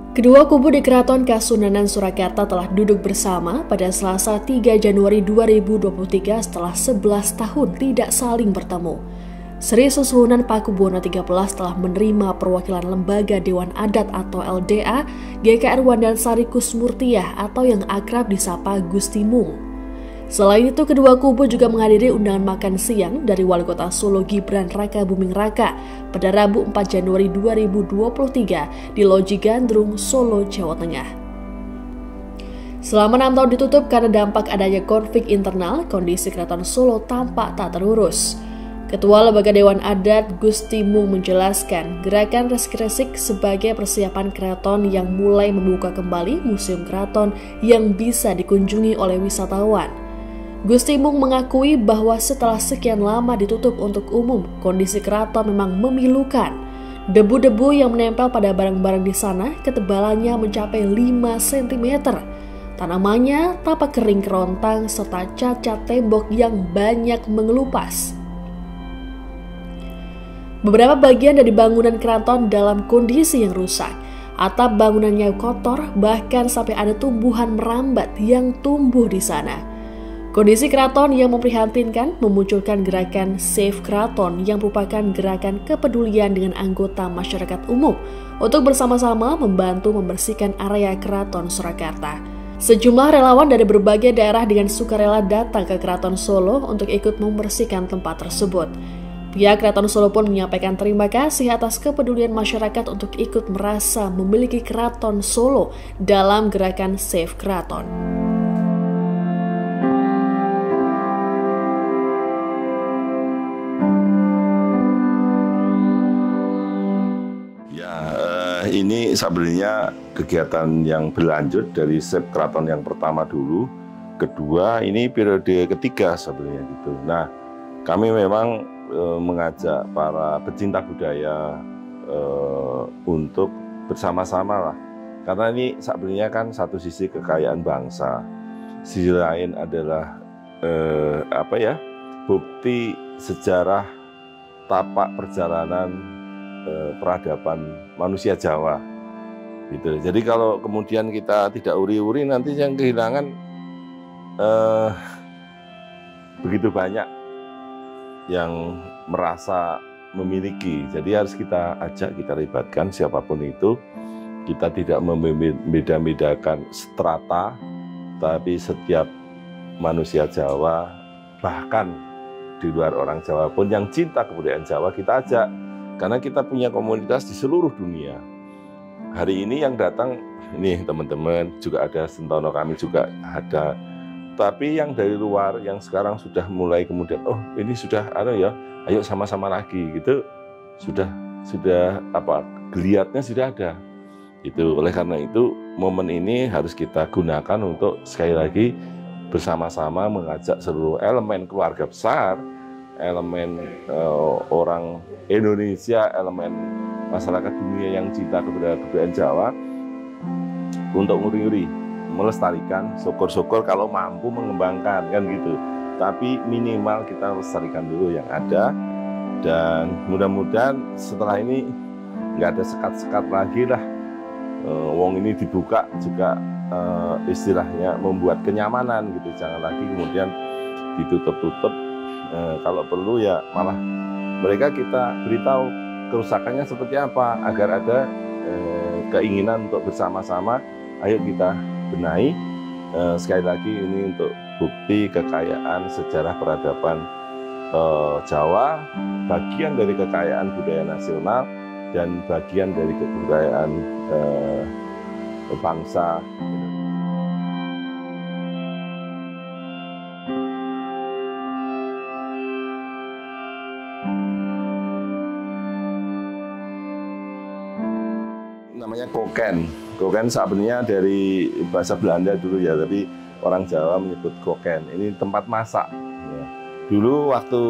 Kedua kubu di Keraton Kasunanan Surakarta telah duduk bersama pada Selasa 3 Januari 2023 setelah 11 tahun tidak saling bertemu. Sri Susuhunan Pakubuwono XIII telah menerima perwakilan Lembaga Dewan Adat atau LDA GKR Wandansari Kusmurtiah atau yang akrab disapa Gusti Mung. Selain itu, kedua kubu juga menghadiri undangan makan siang dari Wali Kota Solo Gibran Raka Buming Raka pada Rabu 4 Januari 2023 di Loji Gandrung, Solo, Jawa Tengah. Selama 6 tahun ditutup karena dampak adanya konflik internal, kondisi Keraton Solo tampak tak terurus. Ketua Lembaga Dewan Adat Gusti Mung menjelaskan gerakan Resik-Resik sebagai persiapan keraton yang mulai membuka kembali Museum Keraton yang bisa dikunjungi oleh wisatawan. Gusti Mung mengakui bahwa setelah sekian lama ditutup untuk umum, kondisi keraton memang memilukan. Debu-debu yang menempel pada barang-barang di sana ketebalannya mencapai 5 cm. Tanamannya tampak kering kerontang serta cacat tembok yang banyak mengelupas. Beberapa bagian dari bangunan keraton dalam kondisi yang rusak. Atap bangunannya kotor, bahkan sampai ada tumbuhan merambat yang tumbuh di sana. Kondisi keraton yang memprihatinkan memunculkan gerakan Save Keraton yang merupakan gerakan kepedulian dengan anggota masyarakat umum untuk bersama-sama membantu membersihkan area Keraton Surakarta. Sejumlah relawan dari berbagai daerah dengan sukarela datang ke Keraton Solo untuk ikut membersihkan tempat tersebut. Pihak Keraton Solo pun menyampaikan terima kasih atas kepedulian masyarakat untuk ikut merasa memiliki Keraton Solo dalam gerakan Save Keraton. Ini sebenarnya kegiatan yang berlanjut dari Save Keraton yang pertama dulu, kedua ini periode ketiga sebenarnya gitu. Nah, kami memang mengajak para pecinta budaya untuk bersama-sama lah, karena ini sebenarnya kan satu sisi kekayaan bangsa, sisi lain adalah bukti sejarah tapak perjalanan peradaban manusia Jawa gitu. Jadi kalau kemudian kita tidak uri-uri, nanti yang kehilangan begitu banyak yang merasa memiliki. Jadi harus kita ajak, kita libatkan siapapun itu. Kita tidak membeda-bedakan strata, tapi setiap manusia Jawa, bahkan di luar orang Jawa pun yang cinta kebudayaan Jawa kita ajak. Karena kita punya komunitas di seluruh dunia. Hari ini yang datang, ini teman-teman juga ada, Sentono kami juga ada. Tapi yang dari luar, yang sekarang sudah mulai kemudian, oh ini sudah, ayo sama-sama lagi gitu. Sudah geliatnya sudah ada. Itu oleh karena itu momen ini harus kita gunakan untuk sekali lagi bersama-sama mengajak seluruh elemen keluarga besar, elemen orang Indonesia, elemen masyarakat dunia yang cinta kepada kebudayaan Jawa untuk nguri-nguri, melestarikan, syukur-syukur kalau mampu mengembangkan kan gitu. Tapi minimal kita lestarikan dulu yang ada, dan mudah-mudahan setelah ini nggak ada sekat-sekat lagi lah. Wong ini dibuka juga istilahnya membuat kenyamanan gitu, jangan lagi kemudian ditutup-tutup. Kalau perlu ya malah mereka kita beritahu kerusakannya seperti apa, agar ada keinginan untuk bersama-sama, ayo kita benahi. Sekali lagi ini untuk bukti kekayaan sejarah peradaban Jawa, bagian dari kekayaan budaya nasional dan bagian dari kebudayaan bangsa. Namanya koken. Koken sebenarnya dari bahasa Belanda dulu ya, tapi orang Jawa menyebut koken. Ini tempat masak. Ya. Dulu waktu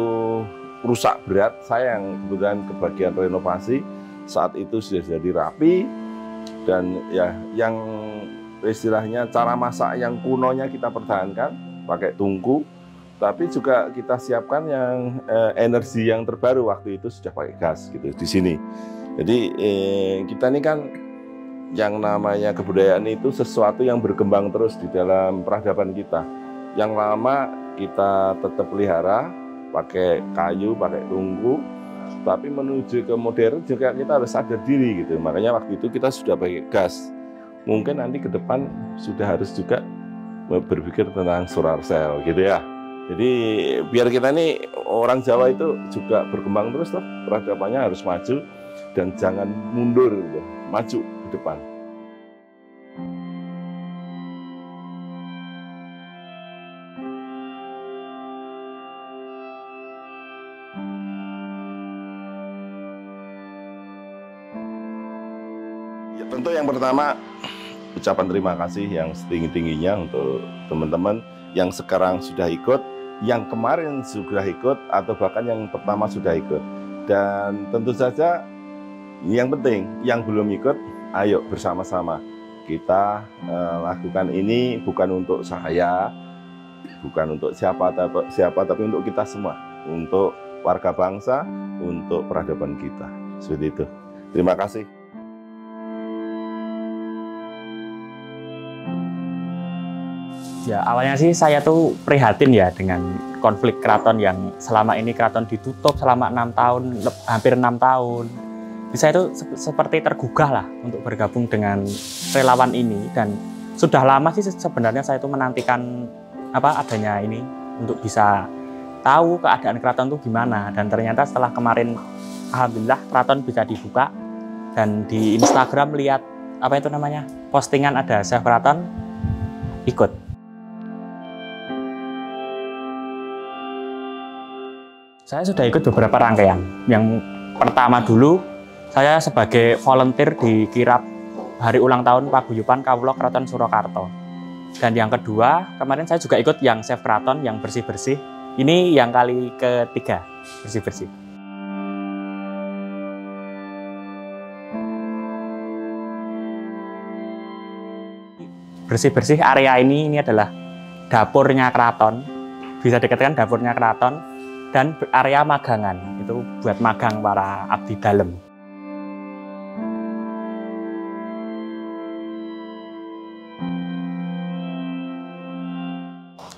rusak berat, saya yang kemudian kebagian renovasi, saat itu sudah jadi rapi, dan ya yang istilahnya cara masak yang kunonya kita pertahankan pakai tungku, tapi juga kita siapkan yang energi yang terbaru waktu itu sudah pakai gas gitu di sini. Jadi kita ini kan yang namanya kebudayaan itu sesuatu yang berkembang terus di dalam peradaban kita. Yang lama kita tetap pelihara, pakai kayu, pakai tungku, tapi menuju ke modern juga kita harus sadar diri gitu. Makanya waktu itu kita sudah pakai gas. Mungkin nanti ke depan sudah harus juga berpikir tentang solar cell gitu ya. Jadi biar kita ini orang Jawa itu juga berkembang terus toh, peradabannya harus maju dan jangan mundur gitu, maju ke depan. Ya, tentu yang pertama ucapan terima kasih yang setinggi-tingginya untuk teman-teman yang sekarang sudah ikut, yang kemarin sudah ikut, atau bahkan yang pertama sudah ikut. Dan tentu saja yang penting, yang belum ikut, ayo bersama-sama kita lakukan ini bukan untuk saya, bukan untuk siapa, tapi untuk kita semua, untuk warga bangsa, untuk peradaban kita. Seperti itu. Terima kasih. Ya, awalnya sih saya tuh prihatin ya dengan konflik keraton yang selama ini keraton ditutup selama 6 tahun, hampir 6 tahun. Jadi saya tuh seperti tergugah lah untuk bergabung dengan relawan ini, dan sudah lama sih sebenarnya saya tuh menantikan adanya ini untuk bisa tahu keadaan keraton tuh gimana. Dan ternyata setelah kemarin alhamdulillah keraton bisa dibuka, dan di Instagram lihat postingan ada chef keraton, ikut. Saya sudah ikut beberapa rangkaian. Yang pertama dulu, saya sebagai volunteer di kirab hari ulang tahun Paguyuban Kawula Kraton Surakarta. Dan yang kedua, kemarin saya juga ikut yang chef keraton, yang bersih-bersih. Ini yang kali ketiga, bersih-bersih. Bersih-bersih area ini adalah dapurnya keraton. Bisa dikatakan dapurnya keraton. Dan area magangan, itu buat magang para abdi dalem.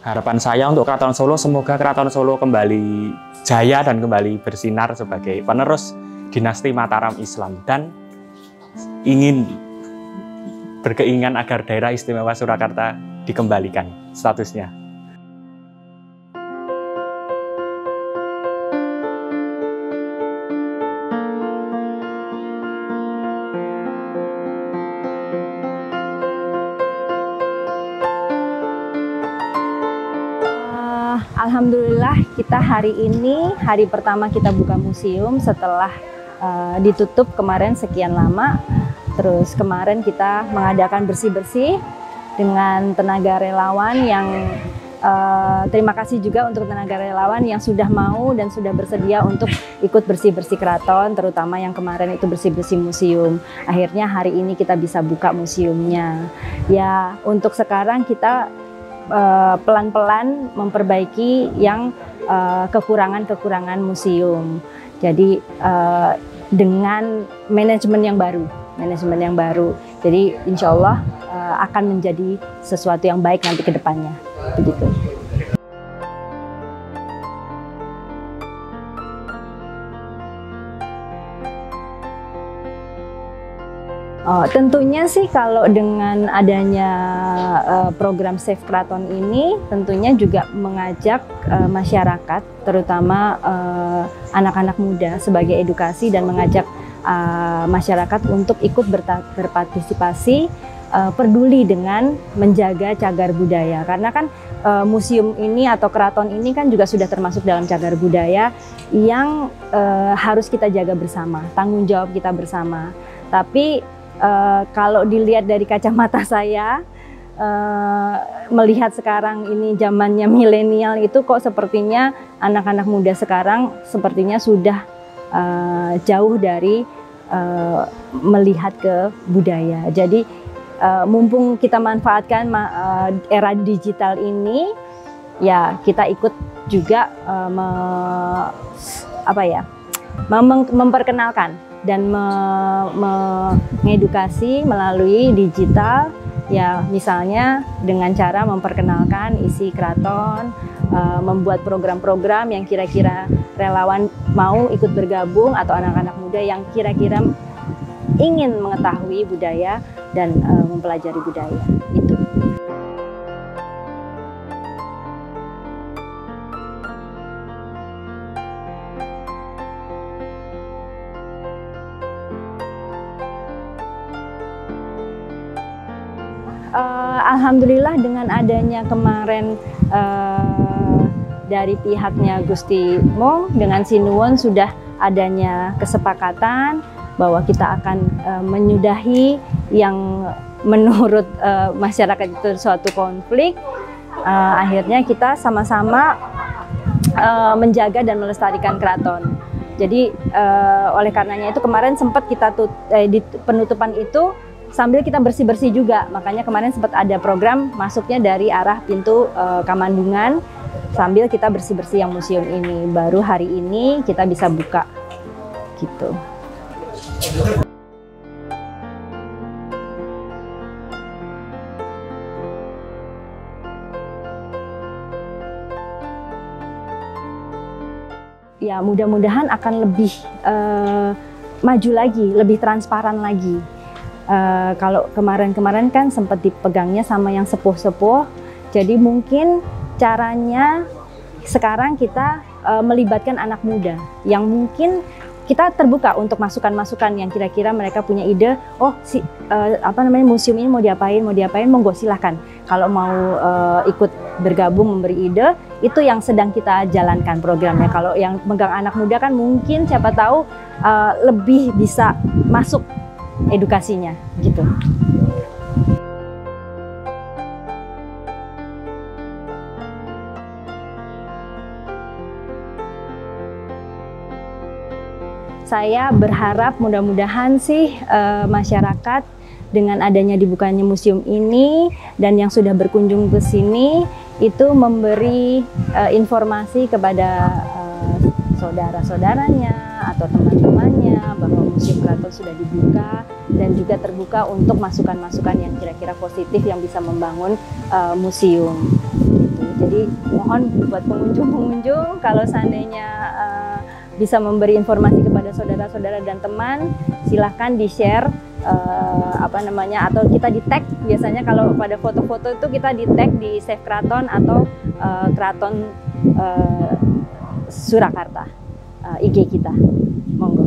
Harapan saya untuk Keraton Solo, semoga Keraton Solo kembali jaya dan kembali bersinar sebagai penerus dinasti Mataram Islam, dan berkeinginan agar daerah istimewa Surakarta dikembalikan statusnya. Alhamdulillah kita hari ini, hari pertama kita buka museum setelah ditutup kemarin sekian lama. Terus kemarin kita mengadakan bersih-bersih dengan tenaga relawan yang terima kasih juga untuk tenaga relawan yang sudah mau dan sudah bersedia untuk ikut bersih-bersih keraton, terutama yang kemarin itu bersih-bersih museum. Akhirnya hari ini kita bisa buka museumnya. Ya, untuk sekarang kita pelan-pelan memperbaiki yang kekurangan-kekurangan museum. Jadi dengan manajemen yang baru. Jadi insya Allah akan menjadi sesuatu yang baik nanti ke depannya. Begitu. Tentunya sih kalau dengan adanya program Save Keraton ini tentunya juga mengajak masyarakat, terutama anak-anak muda sebagai edukasi, dan mengajak masyarakat untuk ikut berpartisipasi, peduli dengan menjaga cagar budaya. Karena kan museum ini atau keraton ini kan juga sudah termasuk dalam cagar budaya yang harus kita jaga bersama, tanggung jawab kita bersama. Tapi kalau dilihat dari kacamata saya, melihat sekarang ini zamannya milenial, itu kok sepertinya anak-anak muda sekarang sepertinya sudah jauh dari melihat ke budaya. Jadi mumpung kita manfaatkan era digital ini, ya kita ikut juga memperkenalkan dan mengedukasi melalui digital, ya misalnya dengan cara memperkenalkan isi keraton, membuat program-program yang kira-kira relawan mau ikut bergabung atau anak-anak muda yang kira-kira ingin mengetahui budaya dan mempelajari budaya itu. Alhamdulillah dengan adanya kemarin dari pihaknya Gusti Mong dengan Sinuwun sudah adanya kesepakatan bahwa kita akan menyudahi yang menurut masyarakat itu suatu konflik. Akhirnya kita sama-sama menjaga dan melestarikan keraton. Jadi oleh karenanya itu kemarin sempat kita di penutupan itu sambil kita bersih-bersih juga, makanya kemarin sempat ada program masuknya dari arah pintu Kamandungan sambil kita bersih-bersih yang museum ini. Baru hari ini kita bisa buka gitu. Ya mudah-mudahan akan lebih maju lagi, lebih transparan lagi. Kalau kemarin-kemarin kan sempat dipegangnya sama yang sepuh-sepuh, jadi mungkin caranya sekarang kita melibatkan anak muda yang mungkin kita terbuka untuk masukan-masukan yang kira-kira mereka punya ide, museum ini mau diapain, monggo silahkan. Kalau mau ikut bergabung memberi ide, itu yang sedang kita jalankan programnya. Kalau yang megang anak muda kan mungkin siapa tahu lebih bisa masuk edukasinya gitu. Saya berharap mudah-mudahan sih masyarakat dengan adanya dibukanya museum ini dan yang sudah berkunjung ke sini itu memberi informasi kepada saudara-saudaranya atau teman-temannya bahwa Museum Keraton sudah dibuka dan juga terbuka untuk masukan-masukan yang kira-kira positif yang bisa membangun museum. Gitu. Jadi mohon buat pengunjung-pengunjung kalau seandainya bisa memberi informasi kepada saudara-saudara dan teman, silahkan di-share atau kita di-tag. Biasanya kalau pada foto-foto itu kita di-tag di Save Keraton atau Keraton Surakarta, IG kita. Monggo.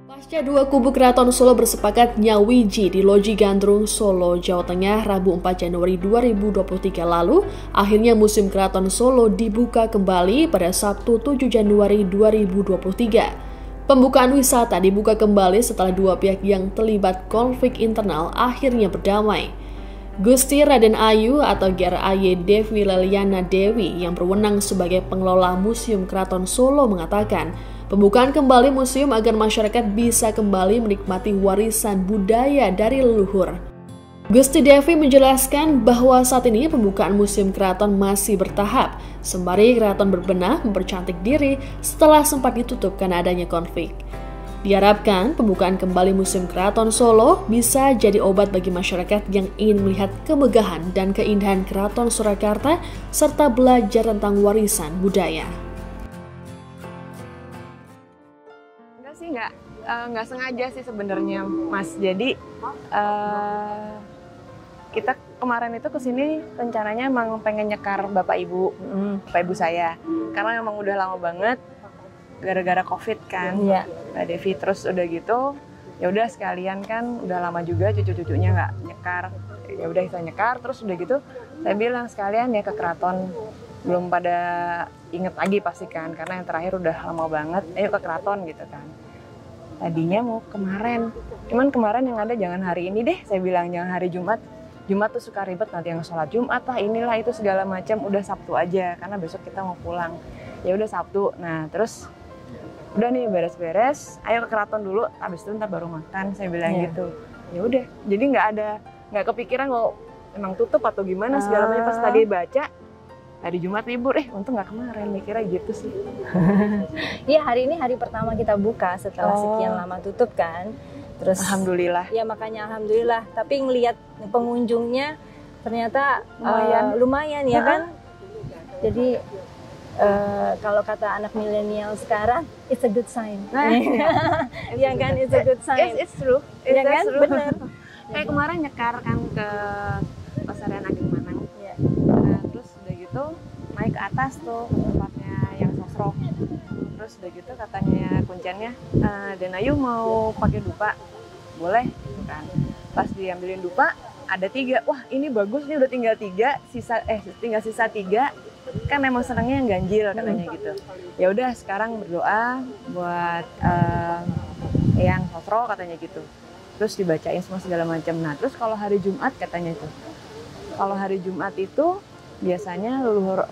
Pasca dua kubu Keraton Solo bersepakat nyawiji di Loji Gandrung, Solo, Jawa Tengah, Rabu 4 Januari 2023 lalu, akhirnya Museum Keraton Solo dibuka kembali pada Sabtu 7 Januari 2023. Pembukaan wisata dibuka kembali setelah dua pihak yang terlibat konflik internal akhirnya berdamai. Gusti Raden Ayu atau GRAY Dewi Leliana Dewi yang berwenang sebagai pengelola Museum Keraton Solo mengatakan, pembukaan kembali museum agar masyarakat bisa kembali menikmati warisan budaya dari leluhur. Gusti Devi menjelaskan bahwa saat ini pembukaan Museum Keraton masih bertahap, sembari keraton berbenah mempercantik diri setelah sempat ditutup karena adanya konflik. Diharapkan pembukaan kembali Museum Keraton Solo bisa jadi obat bagi masyarakat yang ingin melihat kemegahan dan keindahan Keraton Surakarta serta belajar tentang warisan budaya. Nggak sengaja sih sebenarnya, Mas. Jadi kita kemarin itu kesini rencananya emang pengen nyekar Bapak Ibu saya, karena emang udah lama banget gara-gara COVID kan, Mbak Devi. Terus udah gitu, ya udah sekalian kan udah lama juga cucu-cucunya nggak nyekar, ya udah kita nyekar. Terus udah gitu, saya bilang sekalian ya ke keraton, belum pada inget lagi pasti kan, karena yang terakhir udah lama banget, ayo ke keraton gitu kan. Tadinya mau kemarin, cuman kemarin yang ada jangan hari ini deh, saya bilang jangan hari Jumat. Jumat tuh suka ribet, nanti yang sholat Jumat lah inilah itu segala macam, udah Sabtu aja karena besok kita mau pulang. Ya udah Sabtu. Nah terus udah nih beres-beres, ayo ke keraton dulu, habis itu ntar baru makan, saya bilang gitu. Ya udah, jadi nggak kepikiran kalau emang tutup atau gimana segala macam. Pas tadi baca hari Jumat libur, untung nggak kemarin, mikirnya gitu sih. Iya, hari ini hari pertama kita buka setelah sekian lama tutup kan. Terus alhamdulillah. Ya makanya alhamdulillah, tapi ngelihat pengunjungnya ternyata lumayan ya kan. Jadi kalau kata anak milenial sekarang, it's a good sign. Iya kan, it's a good sign. It's true. Iya kan, benar. Kayak kemarin nyekar kan ke Pasarian Ageng Manang. Ya. Terus udah gitu naik ke atas tuh tempatnya yang sosro. Terus udah gitu katanya kunciannya, Den Ayu mau pakai dupa, boleh kan? Pas diambilin dupa ada 3, wah ini bagus nih udah tinggal 3, tinggal sisa 3, kan emang senangnya yang ganjil katanya gitu. Ya udah sekarang berdoa buat yang sosro katanya gitu. Terus dibacain semua segala macam. Nah terus kalau hari Jumat katanya itu, kalau hari Jumat itu biasanya leluhur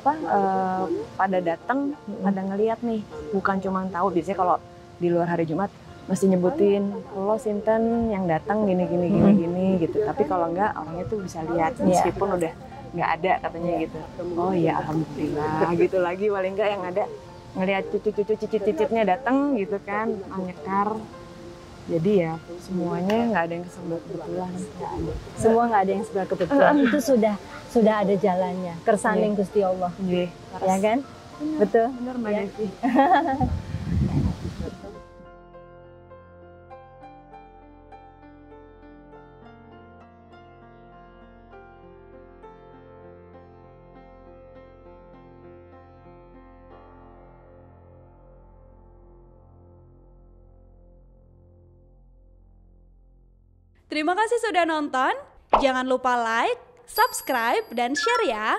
pada datang, pada ngeliat nih, bukan cuma tahu. Biasanya kalau di luar hari Jumat mesti nyebutin lo sinten yang datang gini gitu. Tapi kalau enggak, orangnya tuh bisa lihat meskipun udah nggak ada katanya gitu. Oh iya alhamdulillah gitu lagi, paling enggak yang ada ngelihat cucu-cucu cicit-cicitnya datang gitu kan, nyekar. Jadi ya semuanya nggak ada yang kebetulan. Semua nggak ada yang serba kebetulan. Itu sudah ada jalannya. Kersaning Gusti Allah. Ya kan? Betul. Benar Mbak Devi. Terima kasih sudah nonton. Jangan lupa like, subscribe, dan share ya.